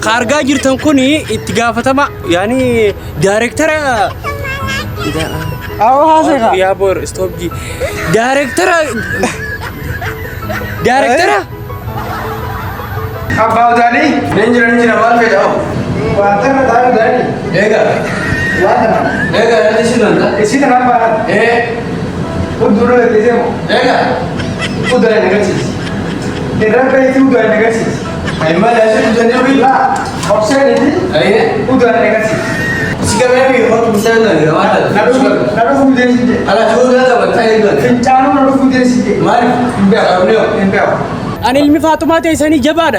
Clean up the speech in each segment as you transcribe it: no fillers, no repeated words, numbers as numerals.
خارجة جرتن كوني اتقافة ما يعني دايركتر يا بور استوب جي دايركتر أباو داني ننجر مال في جاو واتنا دايو داني إيجا واتنا إيجا هذا إيش ده نبى إيه ودورو لتيجمو إيجا ودورو نجاسيس إذا كنت ودورو نجاسيس أيما لازم تجنبي لا أوبشن إيه أيه ودورو نجاسيس سكمل بيه هو مسألة نجرا ما هذا نادو فودين سيجي على شو ده بتاعي ده فينشانو نادو فودين سيجي ما إنبيا أبنيو إنبيا أنا اللي مفاتمات إنساني جبات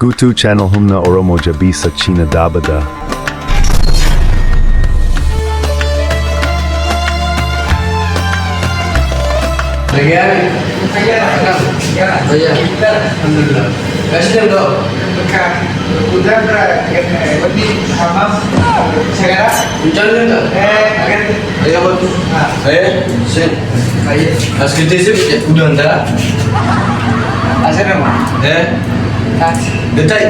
Gutu channel humna oromo jabisa china dabada. Alhamdulillah. Kasih dong. Udah berarti Hamas sekarang jalan tak? Akan. Ayo bantu. Sen. Ayo. Asal desa udah anda. Asal nama? Detai.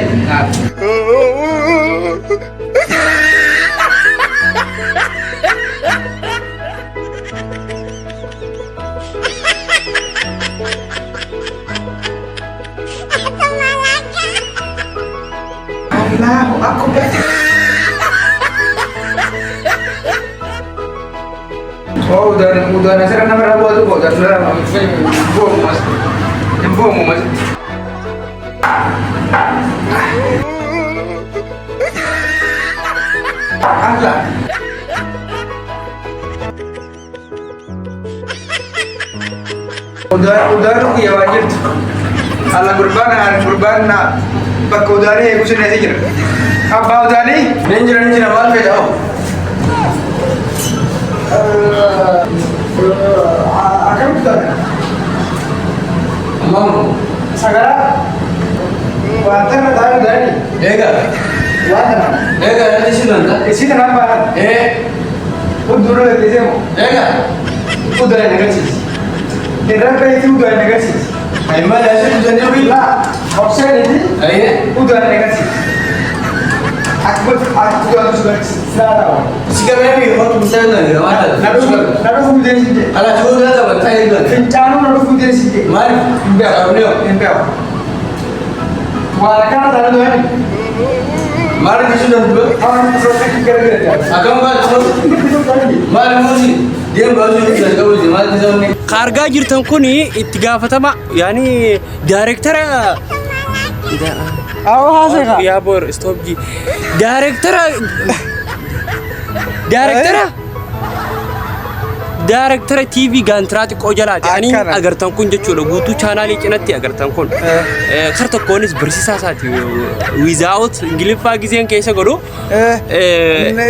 Allahu Akbar. Oh, udah nasir nama rabu tu, udah sudah bom mas. Allah. Udah ya wajib. Allah kurban na bak udani kuch nahi kira. Abba udani ninjra mal pe jao. Akan udani. Amam sagara watana dayu udani. Ega watana. Ega isi nanda. Uduro letizemo. Ega udani negatif. Idra pe itu udani negatif. أيما لازم تجنبي لا أوبشن إيه أيه ودار نيجاتيف أكبر سؤال سلالة سكمل بيه هو مسألة نجرا ما هذا نادو فودين سيجي على شو ده بتاعي ده فينشانو نادو فودين سيجي ما إنبيا أبنيو إنبيا ولا كان ترى ده ما رأيك شو ده أنا بروفيك كذا أكمل ما رأيك خارجة جرتن كوني اتقافة ما يعني دايركتر يا بور استوب جي دايركتر تي في غانتراتي كوجلات يعني اگرتن كون جچو لغوتو چانالي چنتي اگرتن كون خرت كونس برسيسا ساتي ويزاوت انجليفا غيزين كيسا غدو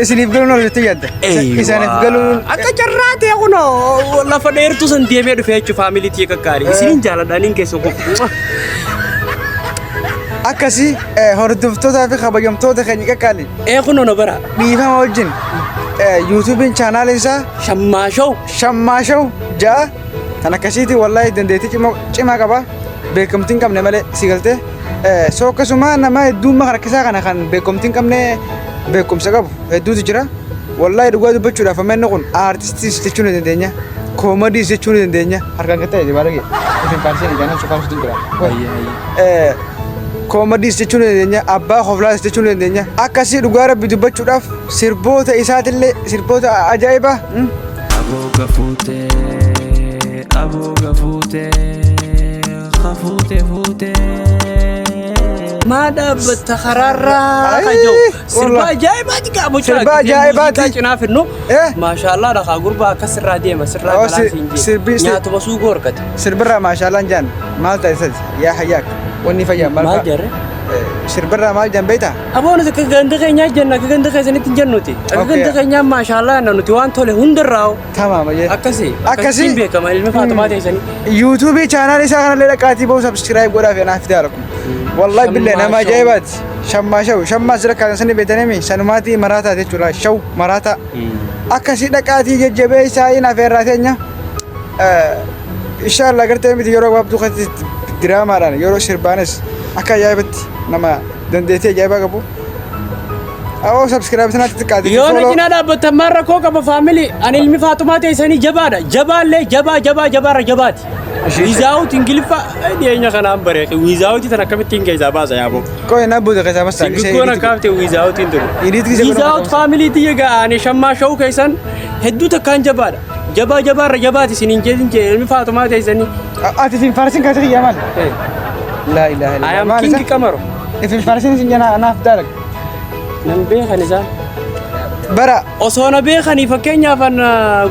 سنيف غلو لتياد سنيف غلو اكجرات يغنو ولا فديرتو سنتيمي دفيچ فاميلي تي ككاري سنين جالا دالين كيسو كو akasi hordoftoota fi khabayamtoota keenya kakali kuno nabara biifama wajjin YouTube channel isa shammaashaw ja tana kasiti wallahi dandeeti cima qaba beekamtiin qabne male sigalte soo kasuma nama hedduu makarkisa kana kan beekamtiin qabne beekumsa qabu hedduutu jira wallahi dhugaa dubbachuudhaaf ameen kun artistis jechuun dandeenya comedy jechuun dandeenya harkaan ka ta'e baarage ifin kaarsin ijaanan soo kaarsitu jira comedy jechuun dandeenya abbaa hoflaas jechuun dandeenya akkasii dhugaa rabbi dubbachuudhaaf sirboota isaatillee sirboota ajaa'iba abooga fuute ما دابت خرارة خجو سربا جايبات قامو سربا جايبات كنا في النو ما شاء الله رخا غربا كسر راديما سر راديما نياتو مسو غوركت سربرا ما شاء الله جان مالتا يسد يا حياك وني فيا ما جرى سربرا مال جان بيتا ابو نك غندخ نيا جنة غندخ سنت جنوتي غندخ نيا ما شاء الله انو توان توله هندراو تمام يا اكسي بكم علم فاطمه تيسني يوتيوب channel isa kana le laqati bo subscribe goda fe na fitarakum والله بالله انا ما جايبات شما سركان سني بيتنمي سنماتي مراتا تجرا شو مراتا اكسي دقاتي ججبي ساينا فيراتينيا ان شاء الله قرتي متي يورو بابتو خت دراما ران يورو شربانس akka ajaa'ibaatti nama dandeettii ajaa'ibaa qabu. Awoo subscribe sanatti xiqqaate. Yoo na cinaa dhaabbatan marra koo qaba faamilii ani ilmi Faatumaa teessanii jabaadha. Jabaallee jabaarra jabaati. Wizaawut Ingiliffa dhiyeenya kanaan bareeqe wizaawutii tan akkamittiin keessaa baasa yaaboo. Koo hin abbuuta keessaa basta. Siggoon akkaamte wizaawutiin ture. Wizaawut faamiliitii egaa ani shammaa shawuu keessan hedduu takkaan jabaadha. Jabaarra jabaati isiniin jeesin ilmi Faatumaa teessanii. Ati fi farsin kaasa kiyyaa maal? Laa ilaaha I am King Kamaro. Fi farsin isin jana anaaf dalag. Nan beekan isaan. Bara osoo na beekanii fakkeenyaaf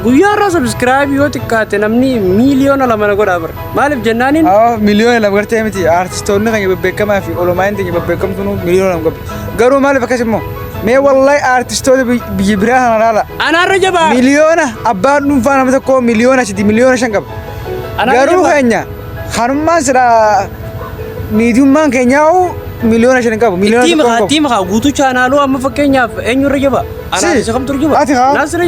guyyaarraa subscribe yoo xiqqaate namni miiliyoona 2 godhaa bara. Maaliif jennaaniin? Miliyoona 2 gartee miti artistoonni kan bebbeekamaa fi olomaan keenya bebbeekamtuun miliyoona 2 qabdi. Garuu maaliif akkas immoo? Mee wallahi artistoota biyya biraa kana laala. Anaarra jabaa. Miliyoona abbaan dhuunfaa nama tokko miliyoona 5 qaba. Garuu keenya kanummaan sira miidiyummaan keenyaa miliyoona 5 qabu. Tiima guutuu chaanaaluu amma fakkeenyaaf eenyurra jaba? Anaan isa kamtu jaba? Ati haa? Naasira